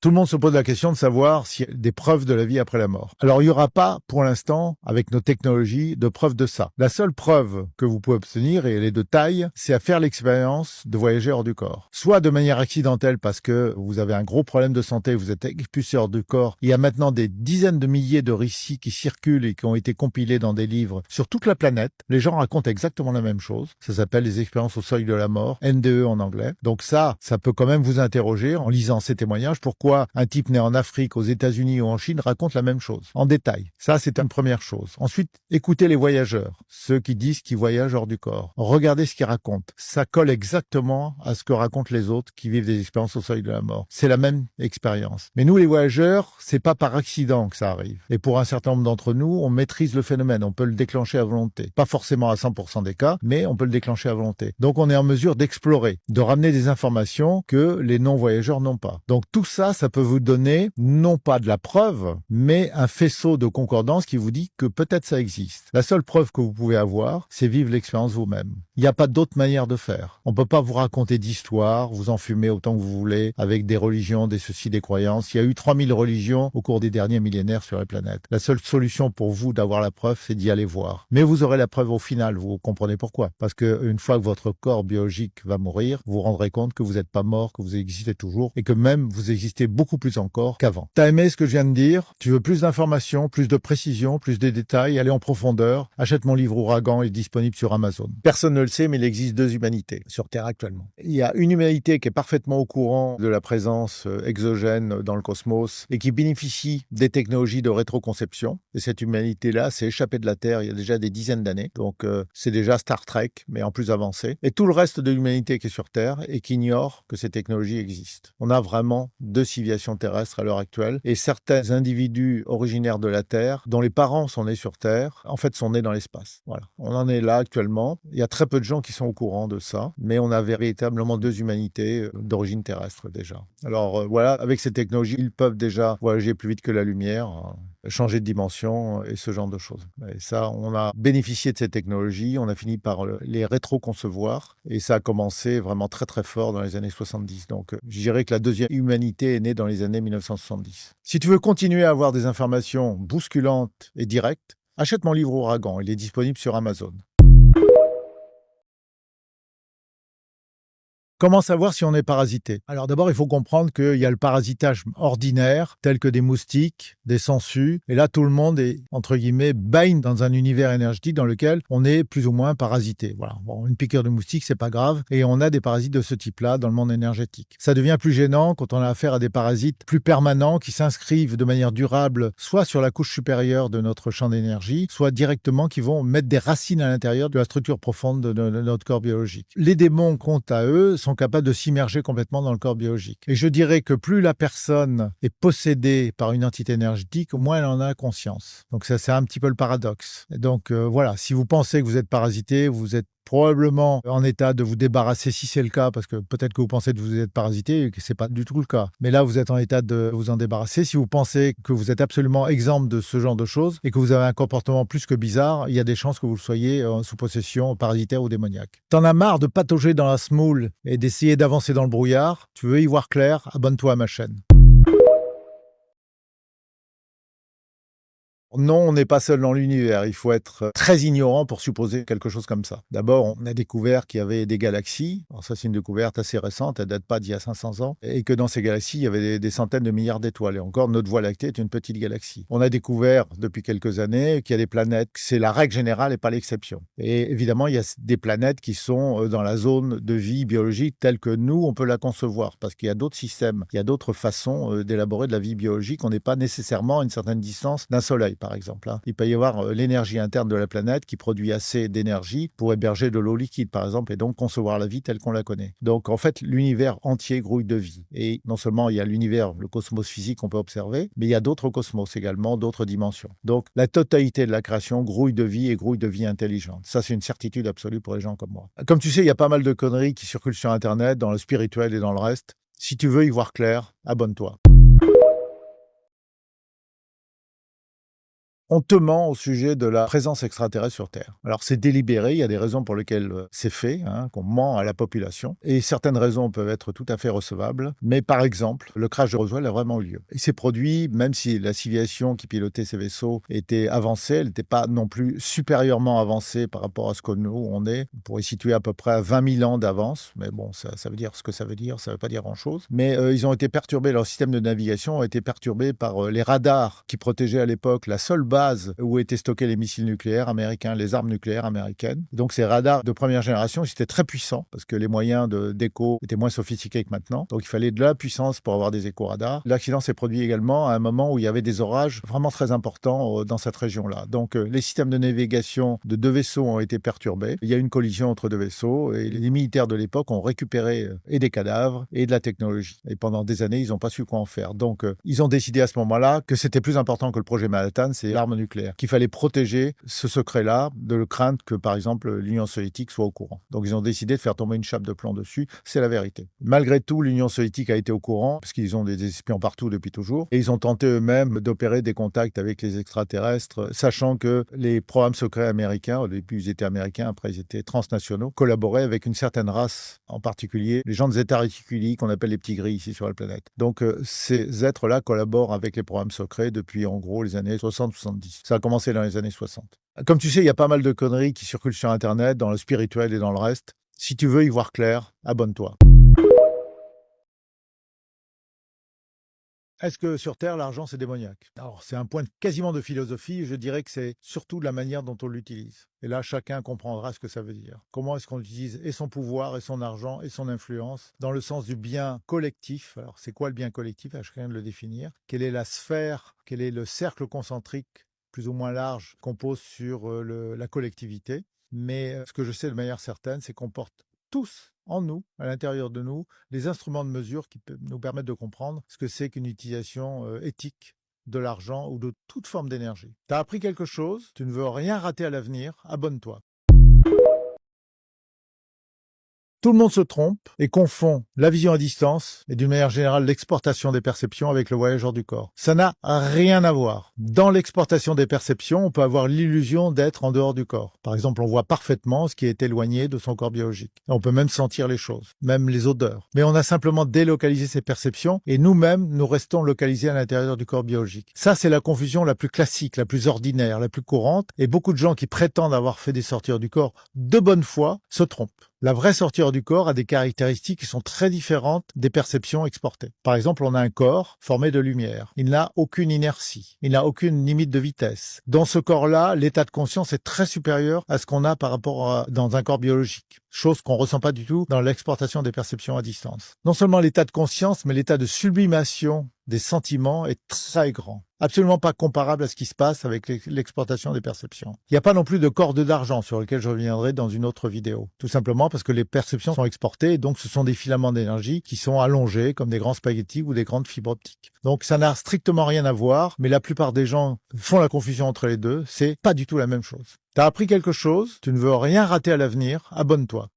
Tout le monde se pose la question de savoir s'il y a des preuves de la vie après la mort. Alors, il n'y aura pas, pour l'instant, avec nos technologies, de preuves de ça. La seule preuve que vous pouvez obtenir, et elle est de taille, c'est à faire l'expérience de voyager hors du corps. Soit de manière accidentelle parce que vous avez un gros problème de santé, vous êtes expulsé hors du corps. Il y a maintenant des dizaines de milliers de récits qui circulent et qui ont été compilés dans des livres sur toute la planète. Les gens racontent exactement la même chose. Ça s'appelle les expériences au seuil de la mort, NDE en anglais. Donc ça peut quand même vous interroger en lisant ces témoignages. Pourquoi un type né en Afrique, aux États-Unis ou en Chine raconte la même chose, en détail. Ça, c'est une première chose. Ensuite, écoutez les voyageurs, ceux qui disent qu'ils voyagent hors du corps. Regardez ce qu'ils racontent. Ça colle exactement à ce que racontent les autres qui vivent des expériences au seuil de la mort. C'est la même expérience. Mais nous, les voyageurs, c'est pas par accident que ça arrive. Et pour un certain nombre d'entre nous, on maîtrise le phénomène. On peut le déclencher à volonté. Pas forcément à 100% des cas, mais on peut le déclencher à volonté. Donc, on est en mesure d'explorer, de ramener des informations que les non-voyageurs n'ont pas. Donc, tout ça, ça peut vous donner, non pas de la preuve, mais un faisceau de concordance qui vous dit que peut-être ça existe. La seule preuve que vous pouvez avoir, c'est vivre l'expérience vous-même. Il n'y a pas d'autre manière de faire. On ne peut pas vous raconter d'histoire, vous enfumer autant que vous voulez, avec des religions, des ceci, des croyances. Il y a eu 3000 religions au cours des derniers millénaires sur la planète. La seule solution pour vous d'avoir la preuve, c'est d'y aller voir. Mais vous aurez la preuve au final, vous comprenez pourquoi. Parce qu'une fois que votre corps biologique va mourir, vous vous rendrez compte que vous n'êtes pas mort, que vous existez toujours, et que même vous existez beaucoup plus encore qu'avant. T'as aimé ce que je viens de dire? Tu veux plus d'informations, plus de précision, plus de détails, aller en profondeur? Achète mon livre Ouragan, il est disponible sur Amazon. Personne ne le sait, mais il existe deux humanités sur Terre actuellement. Il y a une humanité qui est parfaitement au courant de la présence exogène dans le cosmos et qui bénéficie des technologies de rétroconception. Et cette humanité-là s'est échappée de la Terre il y a déjà des dizaines d'années. Donc c'est déjà Star Trek, mais en plus avancé. Et tout le reste de l'humanité qui est sur Terre et qui ignore que ces technologies existent. On a vraiment deux civilisations terrestres à l'heure actuelle et certains individus originaires de la Terre, dont les parents sont nés sur Terre, en fait sont nés dans l'espace. Voilà. On en est là actuellement. Il y a très peu de gens qui sont au courant de ça, mais on a véritablement deux humanités d'origine terrestre déjà. Alors voilà, avec ces technologies, ils peuvent déjà voyager plus vite que la lumière, changer de dimension et ce genre de choses. Et ça, on a bénéficié de ces technologies, on a fini par les rétro-concevoir et ça a commencé vraiment très très fort dans les années 70. Donc je dirais que la deuxième humanité est née dans les années 1970. Si tu veux continuer à avoir des informations bousculantes et directes, achète mon livre Ouragan, il est disponible sur Amazon. Comment savoir si on est parasité? Alors d'abord, il faut comprendre qu'il y a le parasitage ordinaire, tel que des moustiques, des sangsues, et là tout le monde est, entre guillemets, baigne dans un univers énergétique dans lequel on est plus ou moins parasité. Voilà. Bon, une piqûre de moustique, c'est pas grave, et on a des parasites de ce type-là dans le monde énergétique. Ça devient plus gênant quand on a affaire à des parasites plus permanents qui s'inscrivent de manière durable, soit sur la couche supérieure de notre champ d'énergie, soit directement qui vont mettre des racines à l'intérieur de la structure profonde de notre corps biologique. Les démons, quant à eux, sont capables de s'immerger complètement dans le corps biologique. Et je dirais que plus la personne est possédée par une entité énergétique, moins elle en a conscience. Donc ça, c'est un petit peu le paradoxe. Et donc voilà, si vous pensez que vous êtes parasité, vous êtes probablement en état de vous débarrasser si c'est le cas, parce que peut-être que vous pensez que vous êtes parasité et que c'est pas du tout le cas. Mais là, vous êtes en état de vous en débarrasser. Si vous pensez que vous êtes absolument exempt de ce genre de choses et que vous avez un comportement plus que bizarre, il y a des chances que vous le soyez sous possession parasitaire ou démoniaque. T'en as marre de patauger dans la semoule et d'essayer d'avancer dans le brouillard? Tu veux y voir clair? Abonne-toi à ma chaîne. Non, on n'est pas seul dans l'univers. Il faut être très ignorant pour supposer quelque chose comme ça. D'abord, on a découvert qu'il y avait des galaxies. Alors ça, c'est une découverte assez récente, elle date pas d'il y a 500 ans. Et que dans ces galaxies, il y avait des centaines de milliards d'étoiles. Et encore, notre Voie lactée est une petite galaxie. On a découvert depuis quelques années qu'il y a des planètes. C'est la règle générale et pas l'exception. Et évidemment, il y a des planètes qui sont dans la zone de vie biologique telle que nous, on peut la concevoir. Parce qu'il y a d'autres systèmes, il y a d'autres façons d'élaborer de la vie biologique. On n'est pas nécessairement à une certaine distance d'un soleil, par exemple. Il peut y avoir l'énergie interne de la planète qui produit assez d'énergie pour héberger de l'eau liquide, par exemple, et donc concevoir la vie telle qu'on la connaît. Donc, en fait, l'univers entier grouille de vie. Et non seulement il y a l'univers, le cosmos physique qu'on peut observer, mais il y a d'autres cosmos également, d'autres dimensions. Donc, la totalité de la création grouille de vie et grouille de vie intelligente. Ça, c'est une certitude absolue pour les gens comme moi. Comme tu sais, il y a pas mal de conneries qui circulent sur Internet, dans le spirituel et dans le reste. Si tu veux y voir clair, abonne-toi. On te ment au sujet de la présence extraterrestre sur Terre. Alors c'est délibéré, il y a des raisons pour lesquelles c'est fait, qu'on ment à la population, et certaines raisons peuvent être tout à fait recevables, mais par exemple, le crash de Roswell a vraiment eu lieu. Il s'est produit, même si la civilisation qui pilotait ces vaisseaux était avancée, elle n'était pas non plus supérieurement avancée par rapport à ce que nous, on est. On pourrait situer à peu près à 20 000 ans d'avance, mais bon, ça veut dire ce que ça veut dire, ça ne veut pas dire grand-chose. Mais ils ont été perturbés, leur système de navigation a été perturbé par les radars qui protégeaient à l'époque la seule base où étaient stockés les missiles nucléaires américains, les armes nucléaires américaines. Donc ces radars de première génération, ils étaient très puissants parce que les moyens d'écho étaient moins sophistiqués que maintenant. Donc il fallait de la puissance pour avoir des écho-radars. L'accident s'est produit également à un moment où il y avait des orages vraiment très importants dans cette région-là. Donc les systèmes de navigation de deux vaisseaux ont été perturbés. Il y a eu une collision entre deux vaisseaux et les militaires de l'époque ont récupéré et des cadavres et de la technologie. Et pendant des années, ils n'ont pas su quoi en faire. Donc ils ont décidé à ce moment-là que c'était plus important que le projet Manhattan, c'est l'arme nucléaire, qu'il fallait protéger ce secret-là de crainte que, par exemple, l'Union soviétique soit au courant. Donc, ils ont décidé de faire tomber une chape de plomb dessus. C'est la vérité. Malgré tout, l'Union soviétique a été au courant, parce qu'ils ont des espions partout depuis toujours, et ils ont tenté eux-mêmes d'opérer des contacts avec les extraterrestres, sachant que les programmes secrets américains, au début ils étaient américains, après ils étaient transnationaux, collaboraient avec une certaine race, en particulier les gens des États réticuliers qu'on appelle les petits gris ici sur la planète. Donc, ces êtres-là collaborent avec les programmes secrets depuis, en gros, les années 60-70. Ça a commencé dans les années 60. Comme tu sais, il y a pas mal de conneries qui circulent sur Internet, dans le spirituel et dans le reste. Si tu veux y voir clair, abonne-toi. Est-ce que sur Terre, l'argent, c'est démoniaque? Alors, c'est un point quasiment de philosophie. Je dirais que c'est surtout de la manière dont on l'utilise. Et là, chacun comprendra ce que ça veut dire. Comment est-ce qu'on utilise et son pouvoir, et son argent, et son influence dans le sens du bien collectif? Alors, c'est quoi le bien collectif? À chacun de le définir. Quelle est la sphère, quel est le cercle concentrique plus ou moins large qu'on pose sur la collectivité? Mais ce que je sais de manière certaine, c'est qu'on porte tous en nous, à l'intérieur de nous, les instruments de mesure qui peuvent nous permettre de comprendre ce que c'est qu'une utilisation éthique de l'argent ou de toute forme d'énergie. Tu as appris quelque chose, tu ne veux rien rater à l'avenir, abonne-toi. Tout le monde se trompe et confond la vision à distance et d'une manière générale l'exportation des perceptions avec le voyageur du corps. Ça n'a rien à voir. Dans l'exportation des perceptions, on peut avoir l'illusion d'être en dehors du corps. Par exemple, on voit parfaitement ce qui est éloigné de son corps biologique. On peut même sentir les choses, même les odeurs. Mais on a simplement délocalisé ces perceptions et nous-mêmes, nous restons localisés à l'intérieur du corps biologique. Ça, c'est la confusion la plus classique, la plus ordinaire, la plus courante. Et beaucoup de gens qui prétendent avoir fait des sorties du corps de bonne foi se trompent. La vraie sortie hors du corps a des caractéristiques qui sont très différentes des perceptions exportées. Par exemple, on a un corps formé de lumière. Il n'a aucune inertie. Il n'a aucune limite de vitesse. Dans ce corps-là, l'état de conscience est très supérieur à ce qu'on a par rapport dans un corps biologique. Chose qu'on ne ressent pas du tout dans l'exportation des perceptions à distance. Non seulement l'état de conscience, mais l'état de sublimation des sentiments est très grand. Absolument pas comparable à ce qui se passe avec l'exportation des perceptions. Il n'y a pas non plus de corde d'argent sur lequel je reviendrai dans une autre vidéo. Tout simplement parce que les perceptions sont exportées et donc ce sont des filaments d'énergie qui sont allongés comme des grands spaghettis ou des grandes fibres optiques. Donc ça n'a strictement rien à voir, mais la plupart des gens font la confusion entre les deux. C'est pas du tout la même chose. T'as appris quelque chose, tu ne veux rien rater à l'avenir, abonne-toi.